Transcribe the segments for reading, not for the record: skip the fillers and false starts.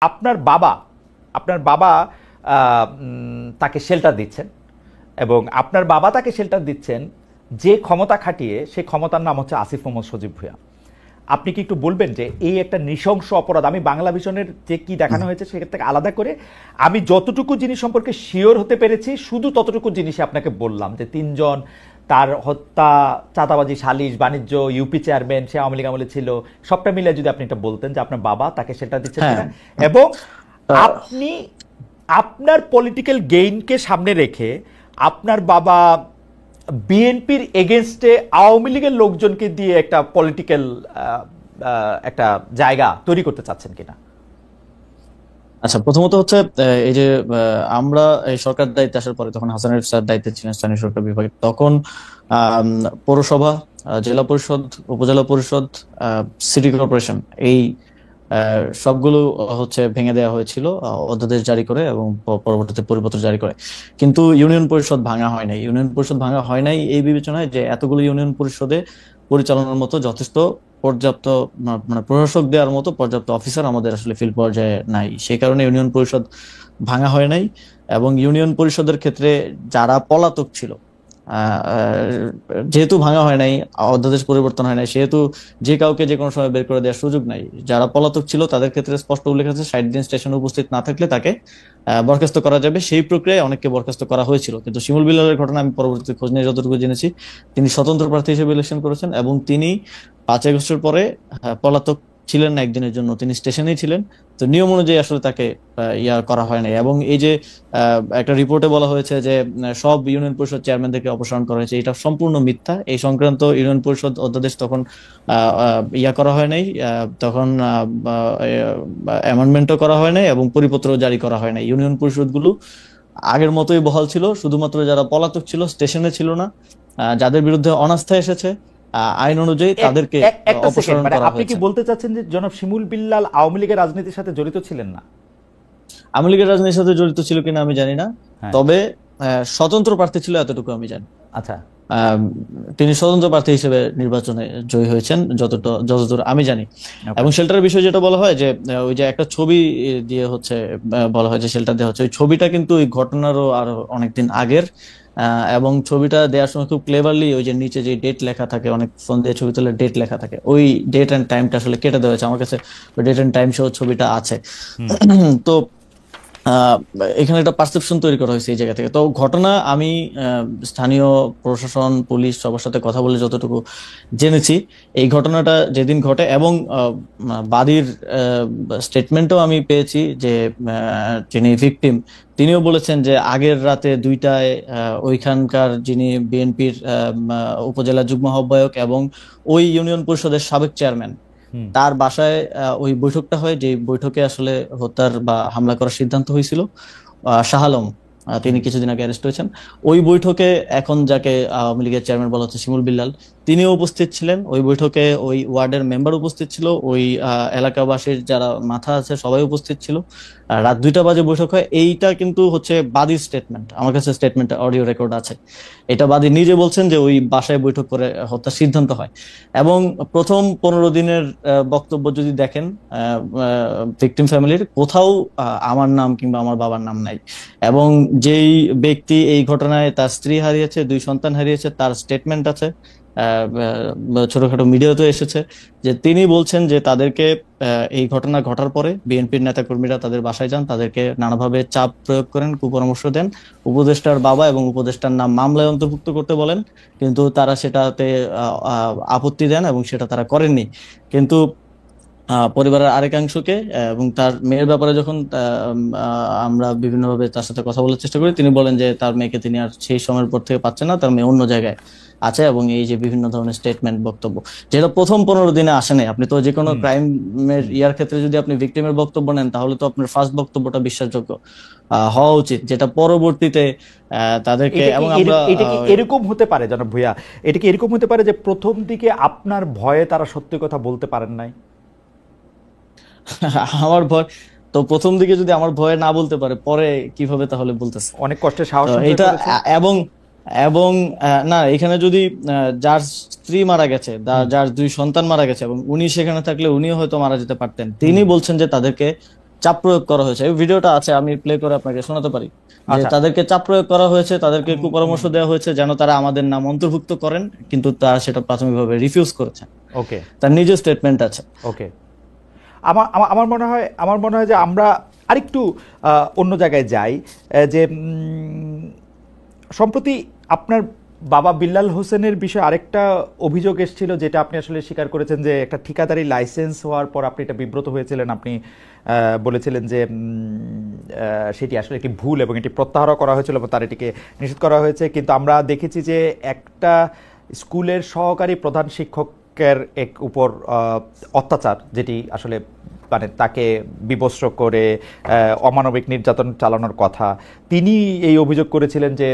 আপনার বাবা আপনার বাবা তাকে শেল্টার দিচ্ছেন এবং আপনার বাবা তাকে শেল্টার দিচ্ছেন যে ক্ষমতা খাটিয়ে, সেই ক্ষমতার নাম হচ্ছে আসিফ মোহাম্মদ সজীব ভুঁইয়া। আপনি কি একটু বলবেন যে এই একটা নৃশংস অপরাধ, আমি বাংলা ভিশনের যে কি দেখানো হয়েছে সেখান থেকে আলাদা করে আমি যতটুকু জিনিস সম্পর্কে শিওর হতে পেরেছি শুধু ততটুকু জিনিসই আপনাকে বললাম, যে তিনজন তার হত্যা, চাঁদাবাজি, সালিশ, বাণিজ্য, ইউপি চেয়ারম্যান, সে আওয়ামী লীগ আমলে ছিল, সবটা মিলে যদি আপনি এটা বলতেন যে আপনার বাবা তাকে সেটা দিচ্ছে কিনা, এবং আপনি আপনার পলিটিক্যাল গেইনকে সামনে রেখে আপনার বাবা বিএনপির এগেনস্টে আওয়ামী লীগের লোকজনকে দিয়ে একটা পলিটিক্যাল একটা জায়গা তৈরি করতে চাচ্ছেন কিনা। আচ্ছা, প্রথমত হচ্ছে এই যে আমরা এই সরকার দায়িত্বে আসার পরে, তখন হাসান স্যার দায়িত্বে ছিলেন স্থানীয় সরকার বিভাগে, তখন পৌরসভা, জেলা পরিষদ, উপজেলা পরিষদ, সিটি কর্পোরেশন, এই সবগুলো হচ্ছে ভেঙে দেওয়া হয়েছিল অধ্যাদেশ জারি করে এবং পরবর্তীতে পরিপত্র জারি করে। কিন্তু ইউনিয়ন পরিষদ ভাঙা হয় নাই। ইউনিয়ন পরিষদ ভাঙা হয় নাই এই বিবেচনায় যে এতগুলো ইউনিয়ন পরিষদে পরিচালনার মতো যথেষ্ট পর্যাপ্ত, মানে প্রশাসক দেওয়ার মতো পর্যাপ্ত অফিসার আমাদের আসলে ফিল্ড পর্যায়ে নাই। সেই কারণে ইউনিয়ন পরিষদ ভাঙা হয় নাই। এবং ইউনিয়ন পরিষদের ক্ষেত্রে যারা পলাতক ছিল, যেহেতু ভাঙা হয় নাই, অধ্যাদেশ পরিবর্তন হয় নাই, সেহেতু যে কাউকে যে কোনো সময় বের করে দেওয়ার সুযোগ নাই। যারা পলাতক ছিল তাদের ক্ষেত্রে স্পষ্ট উল্লেখ আছে 60 দিন স্টেশনে উপস্থিত না থাকলে তাকে বরখাস্ত করা যাবে। সেই প্রক্রিয়ায় অনেককে বরখাস্ত করা হয়েছিল। কিন্তু শিমুল বিল্লালের ঘটনা আমি পরবর্তীতে খোঁজ নিয়ে যতটুকু জেনেছি, তিনি স্বতন্ত্র প্রার্থী হিসেবে ইলেকশন করেছেন এবং তিনি 5 আগস্টের পরে পলাতক ছিলেন না একদিনের জন্য, তিনি স্টেশনেই ছিলেন। তো নিয়ম অনুযায়ী আসলে তাকে করা হয় নাই। এবং এই যে একটা রিপোর্টে বলা হয়েছে যে সব ইউনিয়ন পরিষদ চেয়ারম্যানদেরকে অপসারণ করা হয়েছে, এটা সম্পূর্ণ মিথ্যা। এই সংক্রান্ত ইউনিয়ন পরিষদ অধ্যাদেশ তখন করা হয় নাই, তখন অ্যামেন্ডমেন্টও করা হয় নাই এবং পরিপত্র জারি করা হয় নাই। ইউনিয়ন পরিষদগুলো আগের মতোই বহাল ছিল। শুধুমাত্র যারা পলাতক ছিল, স্টেশনে ছিল না, যাদের বিরুদ্ধে অনাস্থা এসেছে, আইন অনুযায়ী তাদেরকে অপসারণ করা হয়েছে। আপনি কি বলতে চাচ্ছেন যে জনাব শিমুল বিল্লাল আওয়ামী লীগের রাজনীতির সাথে জড়িত ছিলেন না? আওয়ামী লীগের রাজনীতির সাথে জড়িত ছিল কিনা আমি জানি না, তবে স্বতন্ত্র প্রার্থী ছিল এতটুকু আমি জানি। আচ্ছা, তিনি স্বতন্ত্র প্রার্থী হিসেবে নির্বাচনে জয়ী হয়েছেন যতদূর আমি জানি। এবং শেল্টারের বিষয় যেটা বলা হয় যে ওই যে একটা ছবি দিয়ে হচ্ছে বলা হয় যে শেল্টার দেওয়া হচ্ছে, ওই ছবিটা কিন্তু ওই ঘটনারও আরো অনেকদিন আগের। এবং ছবিটা দেওয়ার সময় খুব ক্লেভারলি ওই যে নিচে যে ডেট লেখা থাকে, অনেক ফোন দিয়ে ছবি তুলে ডেট লেখা থাকে, ওই ডেট এন্ড টাইমটা আসলে কেটে দেওয়া হয়েছে। আমার কাছে ডেট এন্ড টাইম সহ ছবিটা আছে। তো এখানে একটা পারসেপশন তৈরি করা হয়েছে এই জায়গা থেকে। তো ঘটনা আমি স্থানীয় প্রশাসন, পুলিশ সবার সাথে কথা বলে যতটুকু জেনেছি, এই ঘটনাটা যেদিন ঘটে এবং বাদীর স্টেটমেন্টও আমি পেয়েছি যে যিনি ভিকটিম তিনিও বলেছেন যে আগের রাতে 2টায় ওইখানকার যিনি বিএনপির উপজেলা যুগ্ম আহ্বায়ক এবং ওই ইউনিয়ন পরিষদের সাবেক চেয়ারম্যান, তার বাসায় ওই বৈঠকটা হয়, যে বৈঠকে আসলে হত্যার বা হামলা করার সিদ্ধান্ত হয়েছিল। শাহ আলম, তিনি কিছুদিন আগে অ্যারেস্ট হয়েছেন। ওই বৈঠকে এখন যাকে আওয়ামী লীগের চেয়ারম্যান বলা হচ্ছে শিমুল বিল্লাল, তিনিও উপস্থিত ছিলেন। ওই বৈঠকে ওই ওয়ার্ডের মেম্বার উপস্থিত ছিল, ওই এলাকাবাসীর যারা মাথা আছে সবাই উপস্থিত ছিল। রাত 2টা বাজে বৈঠক হয়। এইটা কিন্তু হচ্ছে বাদীর স্টেটমেন্ট, আমার কাছে স্টেটমেন্ট অডিও রেকর্ড আছে। এটা বাদী নিজে বলছেন যে ওই বাসায় বৈঠক করে হত্যার সিদ্ধান্ত হয়। এবং প্রথম 15 দিনের বক্তব্য যদি দেখেন, ভিকটিম ফ্যামিলির কোথাও আমার নাম কিংবা আমার বাবার নাম নাই। এবং যেই ব্যক্তি এই ঘটনায় তার স্ত্রী হারিয়েছে, 2 সন্তান হারিয়েছে, তার স্টেটমেন্ট আছে, ছোটখাটো মিডিয়াতে এসেছে, যে তিনি বলছেন যে তাদেরকে এই ঘটনা ঘটার পরে বিএনপির নেতাকর্মীরা তাদের বাসায় যান, তাদেরকে নানাভাবে চাপ প্রয়োগ করেন, কুপরামর্শ দেন, উপদেষ্টার বাবা এবং উপদেষ্টার নাম মামলায় অন্তর্ভুক্ত করতে বলেন, কিন্তু তারা সেটাতে আপত্তি দেন এবং সেটা তারা করেননি। কিন্তু পরিবারের আরেকাংশকে এবং তার মেয়ের ব্যাপারে যখন আমরা বিভিন্নভাবে তার সাথে কথা বলার চেষ্টা করি, তিনি বলেন যে তার মেয়েকে তিনি আর সেই সময়ের পর থেকে পাচ্ছেন না, তার মেয়ে অন্য জায়গায় আছে। এবং এই যে বিভিন্ন ধরনের স্টেটমেন্ট, বক্তব্য, যেটা প্রথম 15 দিনে আসে নাই। আপনি তো যে কোনো ক্রাইমের ক্ষেত্রে যদি আপনি ভিকটিমের বক্তব্য নেন, তাহলে তো আপনার ফার্স্ট বক্তব্যটা বিশ্বাসযোগ্য হওয়া উচিত, যেটা পরবর্তীতে তাদেরকে। এবং এটা কি এরকম হতে পারে জনাব ভুঁইয়া, এটা কি এরকম হতে পারে যে প্রথম দিকে আপনার ভয়ে তারা সত্যি কথা বলতে পারেন নাই? আমার ভয় তো প্রথম দিকে যদি আমার ভয়ে না বলতে পারে, পরে কিভাবে তাহলে বলতেছে? অনেক কষ্টে সাহস এটা। এবং এবং না, এখানে যদি যার স্ত্রী মারা গেছে, যার 2 সন্তান মারা গেছে এবং উনি সেখানে থাকলে উনিও হয়তো মারা যেতে পারতেন। তিনি বলছেন যে তাদেরকে চাপ প্রয়োগ করা হয়েছে। এই ভিডিওটা আছে, আমি প্লে করে আপনাকে শোনাতে পারি, যে আচ্ছা। তাদেরকে চাপ প্রয়োগ করা হয়েছে, তাদেরকে কুপরামর্শ দেওয়া হয়েছে যেন তারা আমাদের নাম অন্তর্ভুক্ত করেন, কিন্তু তারা সেটা প্রাথমিকভাবে রিফিউজ করেছে। ওকে তার নিজের স্টেটমেন্ট আছে। ওকে আমার মনে হয় যে আমরা আরেকটু অন্য জায়গায় যাই। যে সম্প্রতি আপনার বাবা বিল্লাল হোসেনের বিষয়ে আরেকটা অভিযোগ এসেছিল, যেটা আপনি আসলে স্বীকার করেছেন, যে একটা ঠিকাদারি লাইসেন্স হওয়ার পর আপনি এটা বিব্রত হয়েছিলেন। আপনি বলেছিলেন যে সেটি আসলে একটি ভুল এবং এটি প্রত্যাহার করা হয়েছিল এবং তার এটিকে নিষেধ করা হয়েছে। কিন্তু আমরা দেখেছি যে একটা স্কুলের সহকারী প্রধান শিক্ষকের উপর অত্যাচার, যেটি আসলে মানে তাকে বিবস্ত্র করে অমানবিক নির্যাতন চালানোর কথা, তিনি এই অভিযোগ করেছিলেন যে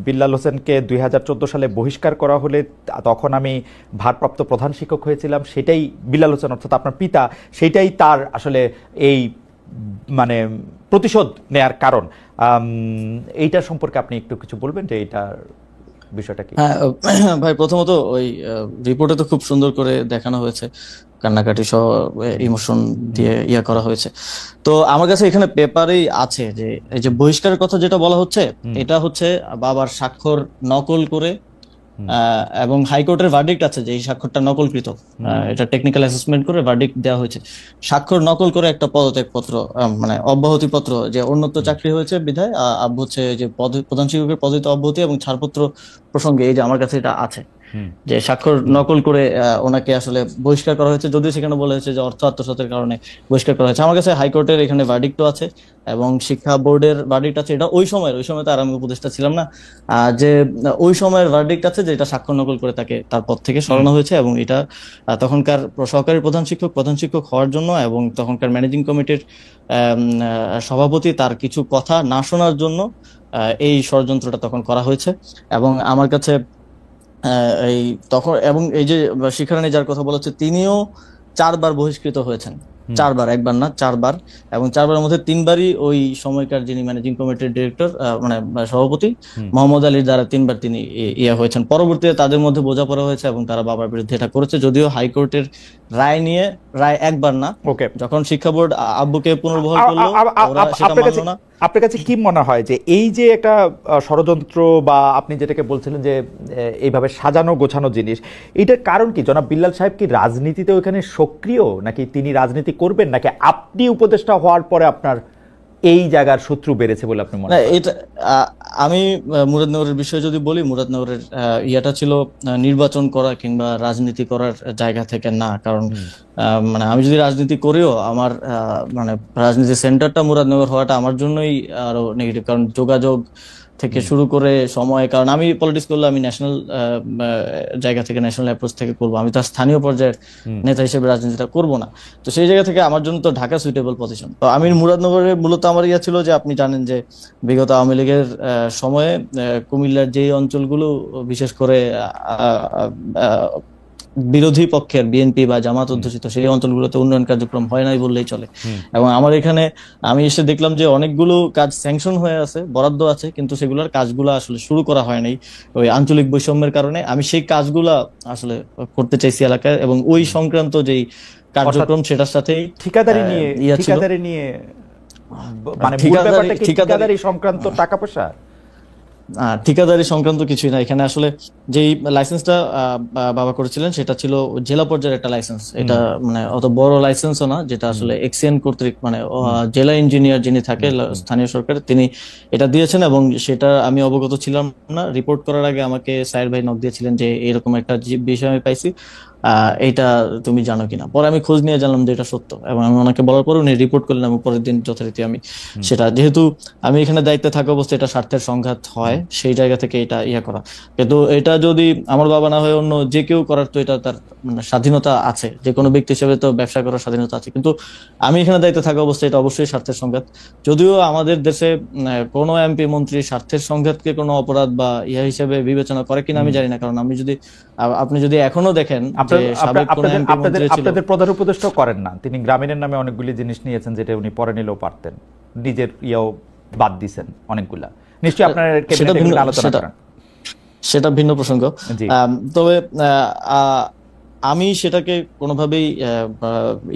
বিল্লাল হোসেনকে 2014 সালে বহিষ্কার করা হলে তখন আমি ভারপ্রাপ্ত প্রধান শিক্ষক হয়েছিলাম, সেটাই বিল্লাল হোসেন অর্থাৎ আপনার পিতা, সেটাই তার আসলে এই মানে প্রতিশোধ নেয়ার কারণ। এইটা সম্পর্কে আপনি একটু কিছু বলবেন যে এইটার বিষয়টা কি? হ্যাঁ ভাই, প্রথমত ওই রিপোর্টে তো খুব সুন্দর করে দেখানো হয়েছে, কান্নাকাটি সহ ইমোশন দিয়ে করা হয়েছে। তো আমার কাছে এখানে পেপারেই আছে যে এই যে বহিষ্কারের কথা যেটা বলা হচ্ছে, এটা হচ্ছে বাবার স্বাক্ষর নকল করে, এবং হাইকোর্টের ভার্ডিক্ট আছে যে এই স্বাক্ষরটা নকলকৃত, এটা টেকনিক্যাল অ্যাসেসমেন্ট করে ভার্ডিক্ট দেওয়া হয়েছে। স্বাক্ষর নকল করে একটা পদত্যাগ পত্র, মানে অব্যাহতি পত্র, যে অন্যত্র চাকরি হয়েছে বিধায় আব্বু হচ্ছে যে প্রধান শিক্ষকের পদে অব্যাহতি এবং ছাড়পত্র প্রসঙ্গে, এই যে আমার কাছে এটা আছে যে স্বাক্ষর নকল করে ওনাকে আসলে বহিষ্কার করা হয়েছে, যদিও সেখানে বলা হয়েছে যে অর্থ আত্মসাতের কারণে বহিষ্কার করা হয়েছে। আমার কাছে হাইকোর্টের এখানে ভার্ডিক্টও আছে এবং শিক্ষা বোর্ডের ভার্ডিক্ট আছে। এটা ওই সময় তো আর আমি উপদেষ্টা ছিলাম না, যে ওই সময়ের ভার্ডিক্ট আছে যে এটা স্বাক্ষর নকল করে তাকে তার পদ থেকে সরানো হয়েছে, এবং এটা তখনকার সহকারী প্রধান শিক্ষক হওয়ার জন্য এবং তখনকার ম্যানেজিং কমিটির সভাপতি তার কিছু কথা না শোনার জন্য এই ষড়যন্ত্রটা তখন করা হয়েছে। এবং আমার কাছে এই তখন, এবং এই যে শিক্ষারানী যার কথা বলা হচ্ছে, তিনিও 4 বার বহিষ্কৃত হয়েছেন, 4 বার, একবার না 4 বার, এবং 4 বারের মধ্যে 3 বারই ওই সময়কার যিনি ম্যানেজিং কমিটির ডিরেক্টর মানে সভাপতি মোহাম্মদ আলীর দ্বারা 3 বার তিনি হয়েছেন। পরবর্তীতে তাদের মধ্যে বোঝাপড়া হয়েছে এবং তারা বাবার বিরুদ্ধে এটা করেছে, যদিও হাইকোর্টের রায় একবার না, যখন শিক্ষা বোর্ড আব্বুকে পুনর্বহাল করলো ওরা সেটা মানলো না। আপনার কাছে কি মনে হয় যে এই যে একটা ষড়যন্ত্র বা আপনি যেটাকে বলছিলেন যে এইভাবে সাজানো গোছানো জিনিস, এটার কারণ কি? জনাব বিল্লাল সাহেব কি রাজনীতিতে ওইখানে সক্রিয়, নাকি তিনি রাজনীতি করবেন, নাকি আপনি উপদেষ্টা হওয়ার পরে আপনার এই জায়গার শত্রু বেড়েছে বলে আপনি মনে করেন? এটা আমি মুরাদনগরের বিষয়ে যদি বলি, মুরাদনগরের ইয়াটা ছিল নির্বাচন করা কিংবা রাজনীতি করার জায়গা থেকে না, কারণ মানে আমি যদি রাজনীতি করিও আমার মানে রাজনীতি সেন্টারটা মুরাদনগর হওয়াটা আমার জন্যই আরো নেগেটিভ, কারণ যোগাযোগ থেকে শুরু করে সময়, কারণ আমি পলিটিক্স করলে আমি ন্যাশনাল জায়গা থেকে, ন্যাশনাল অ্যাপ্রোচ থেকে করবো, আমি তার স্থানীয় পর্যায়ের নেতা হিসেবে রাজনীতিটা করবো না। তো সেই জায়গা থেকে আমার জন্য তো ঢাকা সুইটেবল পজিশন। তো আমি মুরাদনগরে মূলত আমার ইয়া ছিল যে, আপনি জানেন যে বিগত আওয়ামী লীগের সময়ে কুমিল্লার যেই অঞ্চলগুলো বিশেষ করে বিরোধী পক্ষের বিএনপি বা জামাত অধ্যুষিত, সেই অঞ্চলগুলোতে উন্নয়ন কার্যক্রম হয় নাই বললেই চলে। এবং আমার এখানে আমি এসে দেখলাম যে অনেকগুলো কাজ স্যাংশন হয়ে আছে, বরাদ্দ আছে, কিন্তু সেগুলোর কাজগুলো আসলে শুরু করা হয় নাই ওই আঞ্চলিক বৈষম্যের কারণে। আমি সেই কাজগুলা আসলে করতে চাইছি এলাকায়, এবং ওই সংক্রান্ত যেই কার্যক্রম সেটার সাথে ঠিকাদারি নিয়ে মানে ঠিকাদারি সংক্রান্ত টাকা পয়সা, ঠিকাদারি সংক্রান্ত কিছুই না এখানে। আসলে যেই লাইসেন্সটা বাবা করেছিলেন সেটা ছিল জেলা পর্যায়ের একটা লাইসেন্স, এটা মানে অত বড় লাইসেন্সও না, যেটা আসলে এক্সিএন কর্তৃক মানে জেলা ইঞ্জিনিয়ার যিনি থাকে স্থানীয় সরকার, তিনি এটা দিয়েছেন, এবং সেটা আমি অবগত ছিলাম না। রিপোর্ট করার আগে আমাকে সাইর ভাই নক দিয়েছিলেন যে এরকম একটা বিষয় আমি পাইছি, এইটা তুমি জানো কিনা। পরে আমি খোঁজ নিয়ে জানলাম যে এটা সত্য, এবং আমি ওনাকে বলার পর উনি রিপোর্ট করলেন, এবং পরের দিন যথারীতি আমি সেটা, যেহেতু আমি এখানে দায়িত্বে থাকা অবস্থায় এটা স্বার্থের সংঘাত হয়, সেই জায়গা থেকে এটা করা। কিন্তু এটা যদি আমার বাবা না হয় অন্য যে কেউ করার, তো এটা তার স্বাধীনতা আছে, যে কোনো ব্যক্তি হিসেবে তো ব্যবসা করার স্বাধীনতা আছে, কিন্তু আমি এখানে দায়িত্বে থাকা অবস্থায় এটা অবশ্যই স্বার্থের সংঘাত। যদিও আমাদের দেশে কোনো এমপি মন্ত্রী স্বার্থের সংঘাতকে কোনো অপরাধ বা হিসেবে বিবেচনা করে কিনা আমি জানি না, কারণ আপনি যদি এখনো দেখেন আপনাদের প্রধান উপদেষ্টা করেন না, তিনি গ্রামীণের নামে অনেকগুলি জিনিস নিয়েছেন যেটা উনি পরে নিলেও পারতেন, নিজের বাদ দিয়েছেন অনেকগুলা, নিশ্চয়ই আপনার আলোচনা করেন, সেটা ভিন্ন প্রসঙ্গ। তবে আমি সেটাকে কোনোভাবেই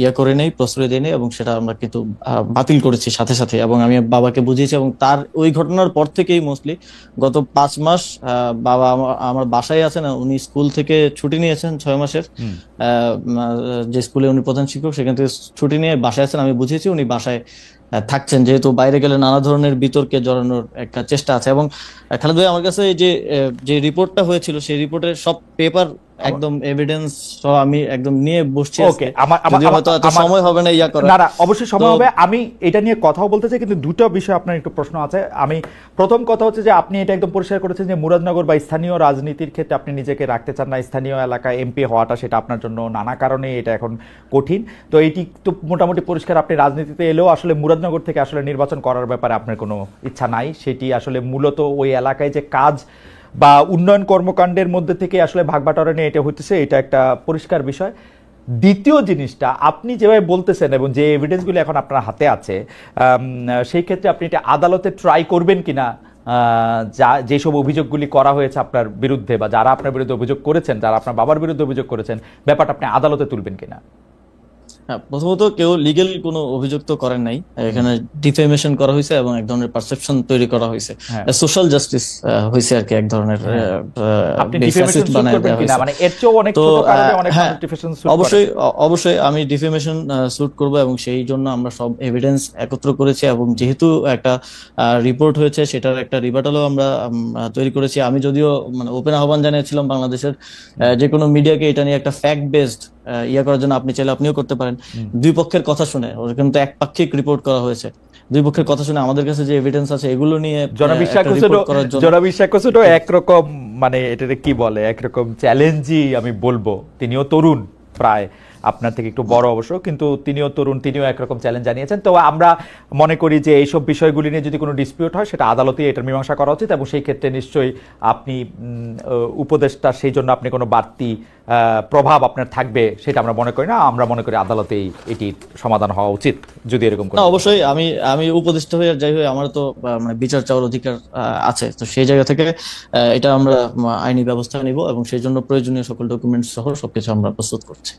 ইয়া করে নেই, প্রশ্রয় দিই নেই, এবং সেটা আমরা কিন্তু বাতিল করেছি সাথে সাথে, এবং আমি বাবাকে বুঝিয়েছি। এবং তার ওই ঘটনার পর থেকেই মোস্টলি গত 5 মাস বাবা আমার বাসায় আছেন। উনি স্কুল থেকে ছুটি নিয়েছেন 6 মাসের, যে স্কুলে উনি প্রধান শিক্ষক সেখান থেকে ছুটি নিয়ে বাসায় আছেন। আমি বুঝিয়েছি উনি বাসায় থাকছেন, যেহেতু বাইরে গেলে নানা ধরনের বিতর্কে জড়ানোর একটা চেষ্টা আছে। এবং খালেদ ভাই, আমার কাছে এই যে রিপোর্টটা হয়েছিল সেই রিপোর্টের সব পেপার একদম এভিডেন্স সহ আমি একদম নিয়ে বসছি ওকে, আজকে, যদিও হয়তো এত সময় হবে না ইয়া করার। না না, অবশ্যই সময় হবে। আমি এটা নিয়ে কথাও বলতে চাই, কিন্তু দুটো বিষয় আপনার একটু প্রশ্ন আছে। আমি প্রথম কথা হচ্ছে যে আপনি এটা একদম পরিষ্কার করেছেন যে মুরাদনগর বা স্থানীয় রাজনীতির ক্ষেত্রে আপনি নিজেকে রাখতে চান না, স্থানীয় এলাকায় এমপি হওয়াটা সেটা আপনার জন্য নানা কারণে এটা এখন কঠিন। তো এইটি তো মোটামুটি পরিষ্কার, আপনি রাজনীতিতে এলেও আসলে মুরাদনগর থেকে আসলে নির্বাচন করার ব্যাপারে আপনার কোনো ইচ্ছা নাই। সেটি আসলে মূলত ওই এলাকায় যে কাজ বা উন্নয়ন কর্মকাণ্ডের মধ্যে থেকে আসলে ভাগবাটোয়ারা নিয়ে এটা হচ্ছে, এটা একটা পরিষ্কার বিষয়। দ্বিতীয় জিনিসটা, আপনি যেভাবে বলতেছেন এবং যে এভিডেন্সগুলি এখন আপনার হাতে আছে, সেই ক্ষেত্রে আপনি এটা আদালতে ট্রাই করবেন কিনা, যা যেসব অভিযোগগুলি করা হয়েছে আপনার বিরুদ্ধে বা যারা আপনার বিরুদ্ধে অভিযোগ করেছেন, যারা আপনার বাবার বিরুদ্ধে অভিযোগ করেছেন, ব্যাপারটা আপনি আদালতে তুলবেন কিনা? হ্যাঁ, প্রথমত কেউ লিগেল কোনো অভিযোগ তো করেন নাই, এখানে ডিফেমেশন করা হয়েছে এবং এক ধরনের পারসেপশন তৈরি করা হয়েছে, সোশ্যাল জাস্টিস হয়েছে আর কি, এক ধরনের আপনি ডিফেমেশন শুট করবেন কিনা, মানে এর চেয়েও অনেক ছোট কারণে অনেক মানুষ ডিফেমেশন শুট করে। অবশ্যই আমি ডিফেমেশন শুট করব, এবং সেই জন্য আমরা সব এভিডেন্স একত্র করেছি। এবং যেহেতু একটা রিপোর্ট হয়েছে, সেটার একটা রিবাটালও আমরা তৈরি করেছি। আমি যদিও মানে ওপেন আহ্বান জানিয়েছিলাম বাংলাদেশের যে কোনো মিডিয়াকে এটা নিয়ে একটা ফ্যাক্ট বেসড ইয়া করার জন্য, আপনি চাইলে আপনিও করতে পারেন। দুই পক্ষের কথা শুনে, ওর কিন্তু একপাক্ষিক রিপোর্ট করা হয়েছে, দুই পক্ষের কথা শুনে আমাদের কাছে যে এভিডেন্স আছে এগুলো নিয়ে জনবিশ্বাস করছিল একরকম, মানে এটাকে কি বলে, একরকম চ্যালেঞ্জই আমি বলবো। তিনিও তরুণ, প্রায় আপনার থেকে একটু বড় অবশ্য, কিন্তু তিনিও তরুণ, তিনিও একরকম চ্যালেঞ্জ জানিয়েছেন। তো আমরা মনে করি যে এইসব বিষয়গুলি নিয়ে যদি কোনো ডিসপিউট হয় সেটা আদালতে এটার মীমাংসা করা উচিত, এবং সেই ক্ষেত্রে নিশ্চয়ই আপনি উপদেষ্টা, সেই জন্য আপনি কোনো বাড়তি প্রভাব আপনার থাকবে সেটা আমরা মনে করি না। আমরা মনে করি আদালতেই এটির সমাধান হওয়া উচিত, যদি এরকম না। অবশ্যই আমি উপদেষ্টা হয়ে যাই হয়ে আমার তো মানে বিচার চাওয়ার অধিকার আছে, তো সেই জায়গা থেকে এটা আমরা আইনি ব্যবস্থা নিব, এবং সেই জন্য প্রয়োজনীয় সকল ডকুমেন্টস সহ সবকিছু আমরা প্রস্তুত করছি।